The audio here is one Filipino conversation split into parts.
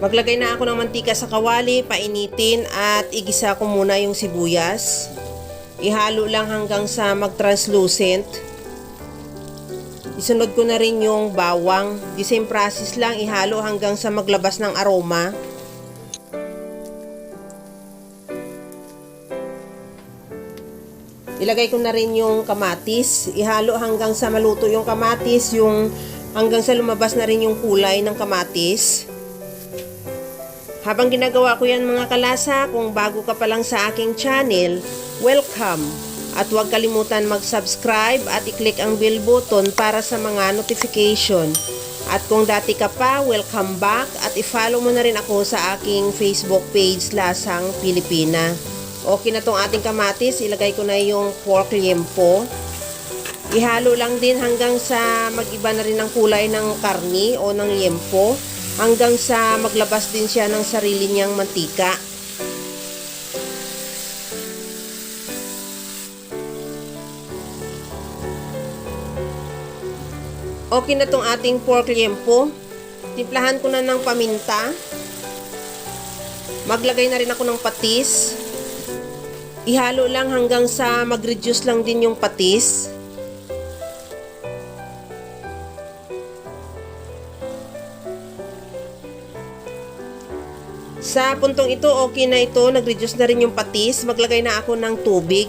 Maglagay na ako ng mantika sa kawali, painitin at igisa ko muna yung sibuyas. Ihalo lang hanggang sa mag-translucent. Isunod ko na rin yung bawang. The same process lang, ihalo hanggang sa maglabas ng aroma. Ilagay ko na rin yung kamatis. Ihalo hanggang sa maluto yung kamatis, hanggang sa lumabas na rin yung kulay ng kamatis. Habang ginagawa ko yan mga kalasa, kung bago ka pa lang sa aking channel, welcome! At huwag kalimutan mag-subscribe at i-click ang bell button para sa mga notification. At kung dati ka pa, welcome back at i-follow mo na rin ako sa aking Facebook page, Lasang Pilipina. Okay na tong ating kamatis, ilagay ko na yung pork liempo. Ihalo lang din hanggang sa mag-iba na rin ang kulay ng karni o ng liempo, hanggang sa maglabas din siya ng sarili niyang mantika. Okay na tong ating pork liempo. Timplahan ko na ng paminta. Maglagay na rin ako ng patis. Ihalo lang hanggang sa mag-reduce lang din yung patis. Sa puntong ito, okay na ito. Nag-reduce na rin yung patis. Maglagay na ako ng tubig.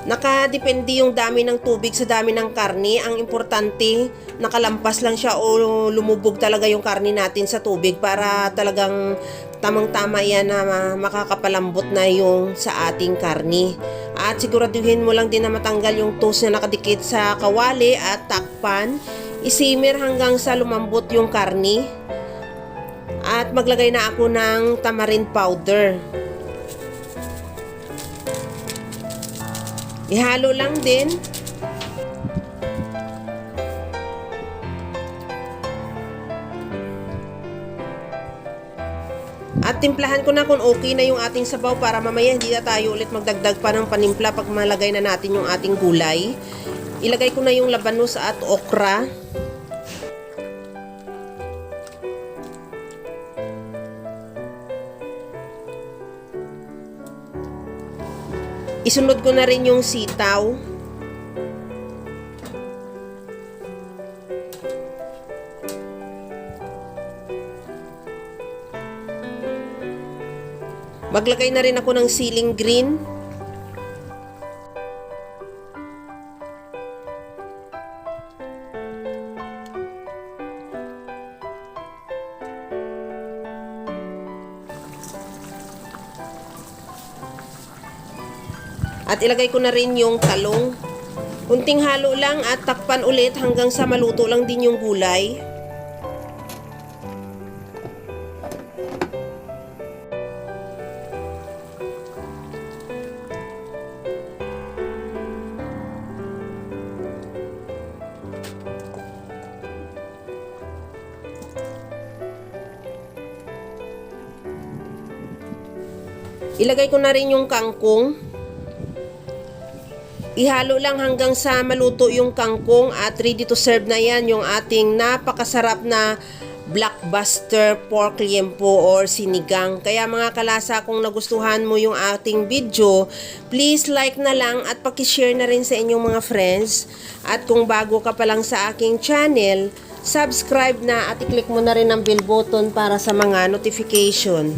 Nakadepende yung dami ng tubig sa dami ng karni. Ang importante, nakalampas lang siya o lumubog talaga yung karni natin sa tubig para talagang tamang-tama yan na makakapalambot na yung sa ating karni. At siguraduhin mo lang din na matanggal yung toast na nakadikit sa kawali at takpan. Isimmer hanggang sa lumambot yung karni. At maglagay na ako ng tamarind powder. Ihalo lang din. At timplahan ko na kung okay na yung ating sabaw para mamaya hindi na tayo ulit magdagdag pa ng panimpla pag malagay na natin yung ating gulay. Ilagay ko na yung labanos at okra. Isunod ko na rin yung sitaw. Maglagay na rin ako ng siling green. At ilagay ko na rin yung talong. Kunting halo lang at takpan ulit hanggang sa maluto lang din yung gulay. Ilagay ko na rin yung kangkong. Ihalo lang hanggang sa maluto yung kangkong at ready to serve na yan yung ating napakasarap na blockbuster pork liempo or sinigang. Kaya mga kalasa, kung nagustuhan mo yung ating video, please like na lang at pakishare na rin sa inyong mga friends. At kung bago ka pa lang sa aking channel, subscribe na at i-click mo na rin ang bell button para sa mga notification.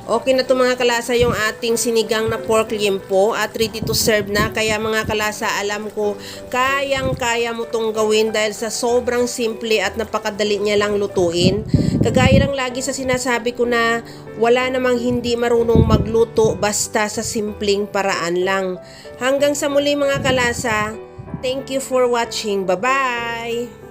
Okay na to mga kalasa yung ating sinigang na pork liempo at ready to serve na. Kaya mga kalasa, alam ko kayang-kaya mo tong gawin dahil sa sobrang simple at napakadali niya lang lutuin. Kagaya lang lagi sa sinasabi ko na wala namang hindi marunong magluto basta sa simpleng paraan lang. Hanggang sa muli mga kalasa, thank you for watching. Bye-bye!